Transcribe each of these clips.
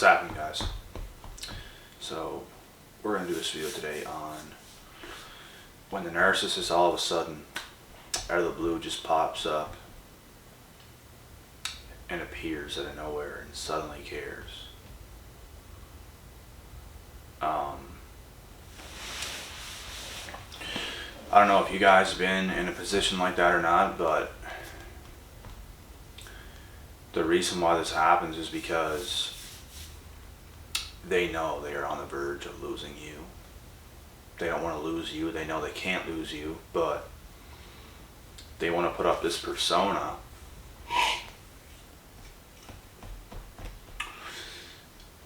What's happening, guys? So we're going to do this video today on when the narcissist all of a sudden out of the blue just pops up and appears out of nowhere and suddenly cares. I don't know if you guys have been in a position like that or not, but the reason why this happens is because they know they are on the verge of losing you. They don't want to lose you. They know they can't lose you, but they want to put up this persona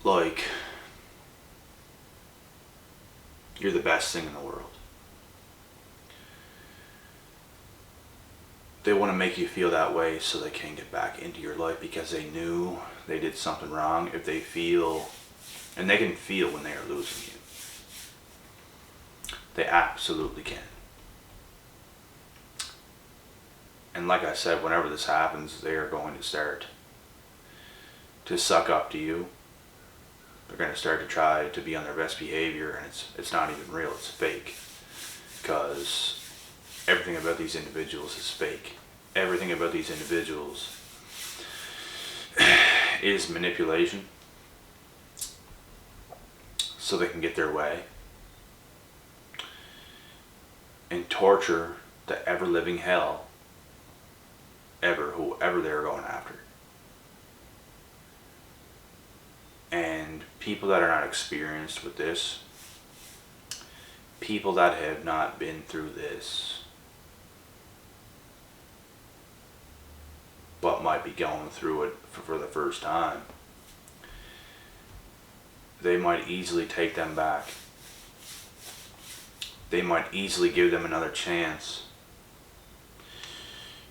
like you're the best thing in the world. They want to make you feel that way so they can get back into your life because they knew they did something wrong. If they feel, and they can feel when they are losing you. They absolutely can. And like I said, whenever this happens, they are going to start to suck up to you. They're going to start to try to be on their best behavior, and it's not even real, it's fake. Because everything about these individuals is fake. Everything about these individuals is manipulation so they can get their way and torture the ever-living hell whoever they're going after. And people that are not experienced with this, people that have not been through this, but might be going through it for the first time, they might easily take them back. They might easily give them another chance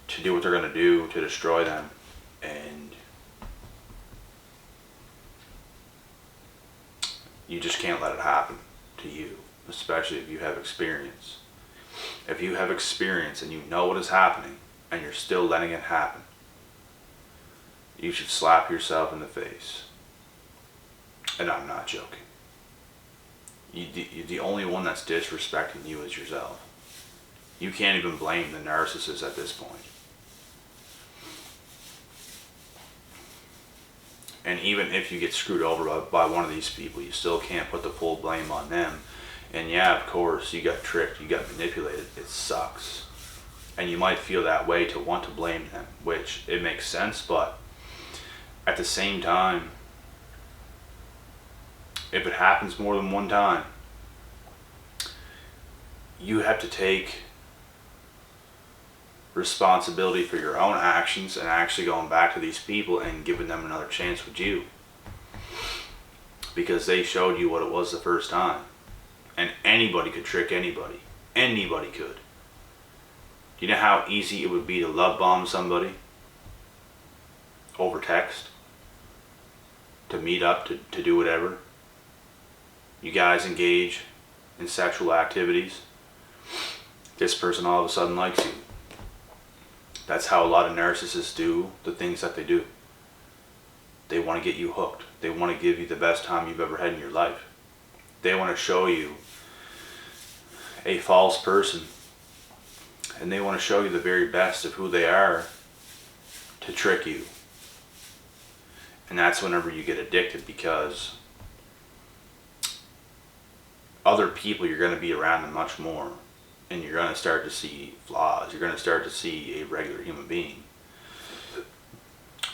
to do what they're going to do to destroy them. And you just can't let it happen to you, especially if you have experience. If you have experience and you know what is happening and you're still letting it happen, you should slap yourself in the face. And I'm not joking. The only one that's disrespecting you is yourself. You can't even blame the narcissist at this point. And even if you get screwed over by one of these people, you still can't put the full blame on them. And yeah, of course, you got tricked, you got manipulated, it sucks. And you might feel that way to want to blame them, which it makes sense, but at the same time, if it happens more than one time, you have to take responsibility for your own actions and actually going back to these people and giving them another chance with you. Because they showed you what it was the first time. And anybody could trick anybody. Anybody could. Do you know how easy it would be to love bomb somebody over text? To meet up, to do whatever? You guys engage in sexual activities. This person all of a sudden likes you. That's how a lot of narcissists do the things that they do. They want to get you hooked. They want to give you the best time you've ever had in your life. They want to show you a false person. And they want to show you the very best of who they are to trick you. And that's whenever you get addicted, because other people, you're going to be around them much more. And you're going to start to see flaws. You're going to start to see a regular human being.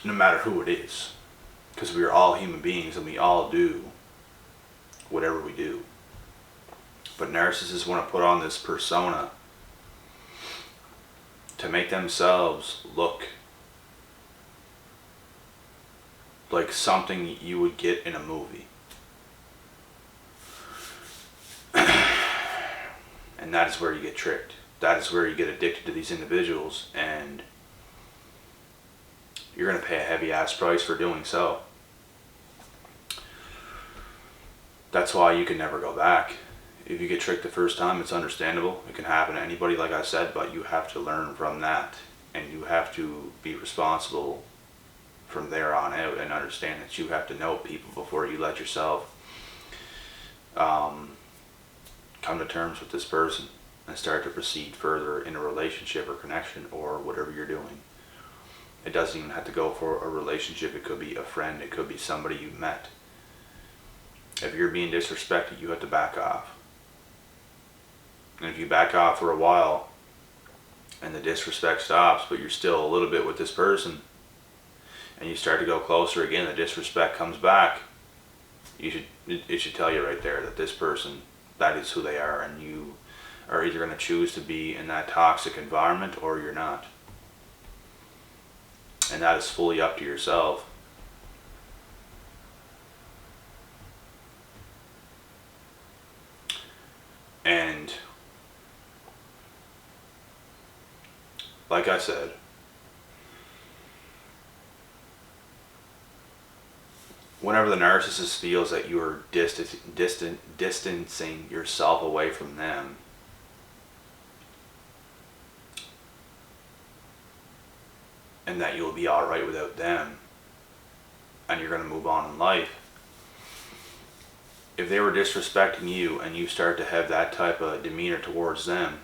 No matter who it is. Because we are all human beings and we all do whatever we do. But narcissists want to put on this persona to make themselves look like something you would get in a movie. And that is where you get tricked. That is where you get addicted to these individuals, and you're going to pay a heavy ass price for doing so. That's why you can never go back. If you get tricked the first time, it's understandable. It can happen to anybody, like I said, but you have to learn from that, and you have to be responsible from there on out, and understand that you have to know people before you let yourself come to terms with this person and start to proceed further in a relationship or connection or whatever you're doing. It doesn't even have to go for a relationship. It could be a friend. It could be somebody you met. If you're being disrespected, you have to back off. And if you back off for a while and the disrespect stops, but you're still a little bit with this person, and you start to go closer again, the disrespect comes back, it should tell you right there that this person, that is who they are, and you are either going to choose to be in that toxic environment or you're not. And that is fully up to yourself. And like I said, whenever the narcissist feels that you are distancing yourself away from them, and that you'll be alright without them, and you're going to move on in life, if they were disrespecting you and you start to have that type of demeanor towards them,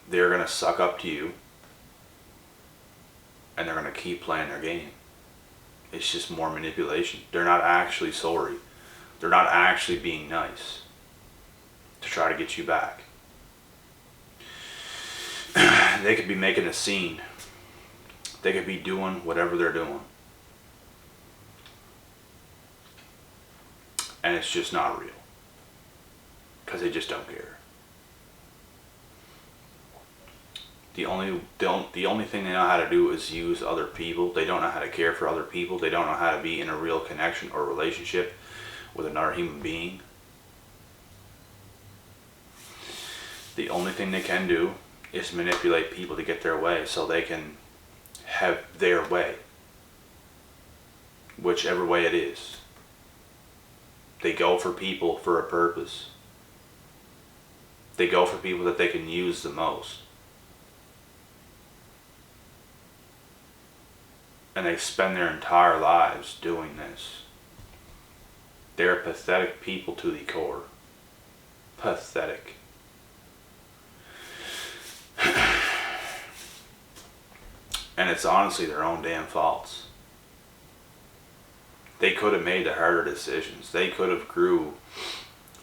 they're going to suck up to you, and they're going to keep playing their game. It's just more manipulation. They're not actually sorry. They're not actually being nice to try to get you back. They could be making a scene. They could be doing whatever they're doing. And it's just not real. Because they just don't care. The only thing they know how to do is use other people. They don't know how to care for other people. They don't know how to be in a real connection or relationship with another human being. The only thing they can do is manipulate people to get their way so they can have their way. Whichever way it is. They go for people for a purpose. They go for people that they can use the most. And they spend their entire lives doing this. They're pathetic people to the core. Pathetic. And it's honestly their own damn faults. They could have made the harder decisions. They could have grew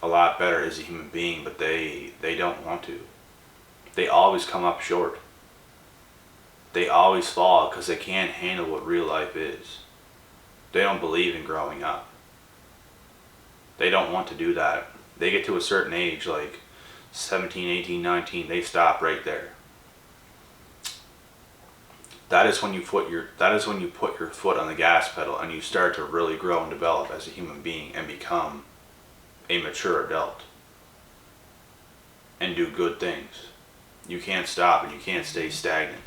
a lot better as a human being, but they don't want to. They always come up short. They always fall because they can't handle what real life is. They don't believe in growing up. They don't want to do that. They get to a certain age, like 17, 18, 19, they stop right there. That is when you put your foot on the gas pedal and you start to really grow and develop as a human being and become a mature adult and do good things. You can't stop and you can't stay stagnant.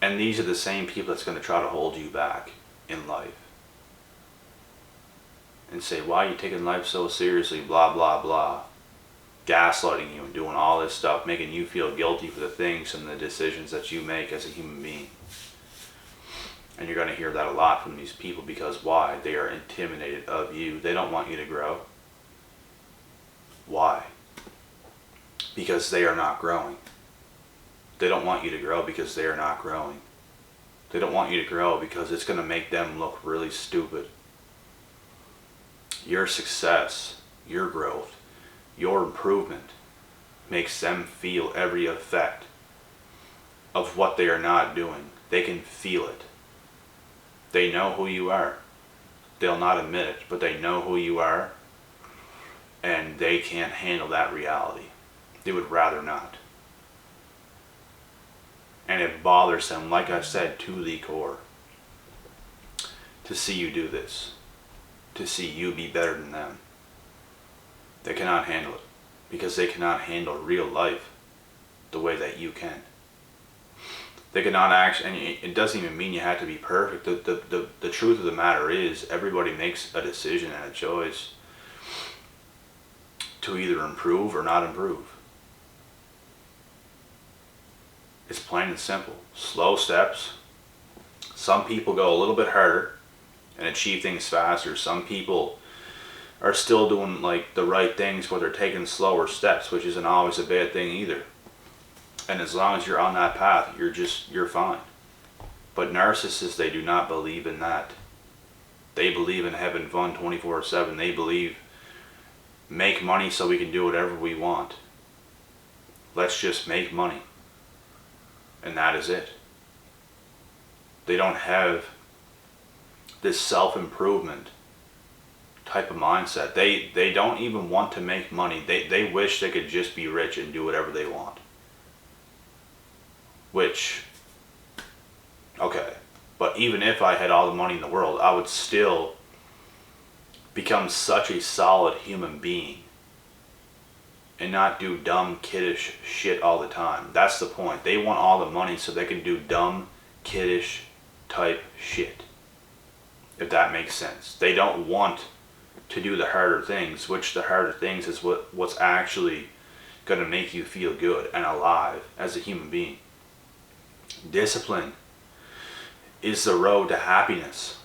And these are the same people that's going to try to hold you back in life. And say, why are you taking life so seriously, blah, blah, blah. Gaslighting you and doing all this stuff, making you feel guilty for the things and the decisions that you make as a human being. And you're going to hear that a lot from these people because why? They are intimidated of you. They don't want you to grow. Why? Because they are not growing. They don't want you to grow because they are not growing. They don't want you to grow because it's going to make them look really stupid. Your success, your growth, your improvement makes them feel every effect of what they are not doing. They can feel it. They know who you are. They'll not admit it, but they know who you are, and they can't handle that reality. They would rather not. And it bothers them, like I said, to the core, to see you do this, to see you be better than them. They cannot handle it because they cannot handle real life the way that you can. They cannot actually, and it doesn't even mean you have to be perfect. The truth of the matter is everybody makes a decision and a choice to either improve or not improve. It's plain and simple. Slow steps. Some people go a little bit harder and achieve things faster. Some people are still doing like the right things, but they're taking slower steps, which isn't always a bad thing either. And as long as you're on that path, you're fine. But narcissists, they do not believe in that. They believe in having fun 24/7. They believe make money so we can do whatever we want. Let's just make money. And that is it. They don't have this self-improvement type of mindset. They don't even want to make money. They wish they could just be rich and do whatever they want. Which, okay, but even if I had all the money in the world, I would still become such a solid human being and not do dumb, kiddish shit all the time. That's the point. They want all the money so they can do dumb, kiddish type shit. If that makes sense. They don't want to do the harder things, which the harder things is what's actually going to make you feel good and alive as a human being. Discipline is the road to happiness.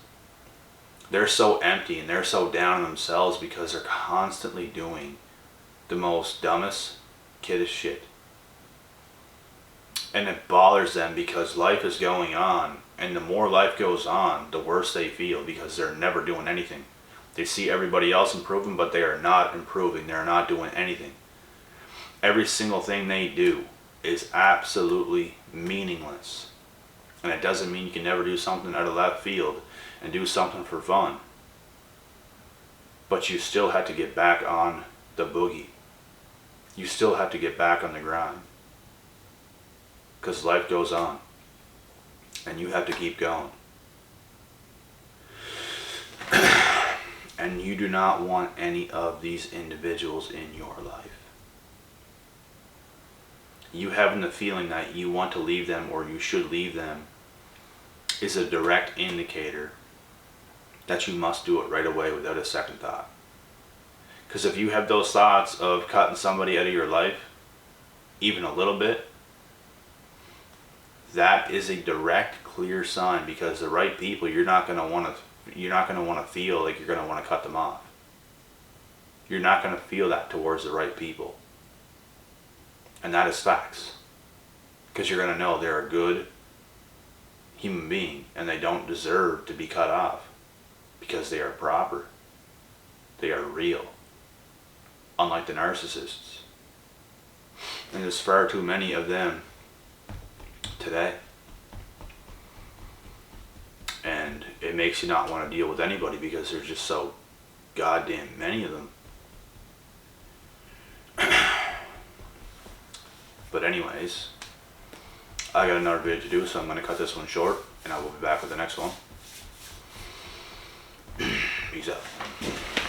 They're so empty and they're so down on themselves because they're constantly doing the most dumbest, kiddish shit. And it bothers them because life is going on, and the more life goes on, the worse they feel because they're never doing anything. They see everybody else improving, but they are not improving. They're not doing anything. Every single thing they do is absolutely meaningless. And it doesn't mean you can never do something out of left field and do something for fun. But you still have to get back on the boogie. You still have to get back on the grind. Because life goes on. And you have to keep going. And you do not want any of these individuals in your life. You having the feeling that you want to leave them or you should leave them is a direct indicator that you must do it right away without a second thought. Because if you have those thoughts of cutting somebody out of your life, even a little bit, that is a direct, clear sign, because the right people, you're not going to want to feel like you're going to want to cut them off. You're not going to feel that towards the right people. And that is facts. Because you're going to know they're a good human being and they don't deserve to be cut off. Because they are proper. They are real. Unlike the narcissists. And there's far too many of them today. And it makes you not want to deal with anybody because there's just so goddamn many of them. But anyways, I got another video to do, so I'm going to cut this one short, and I will be back with the next one. Peace out.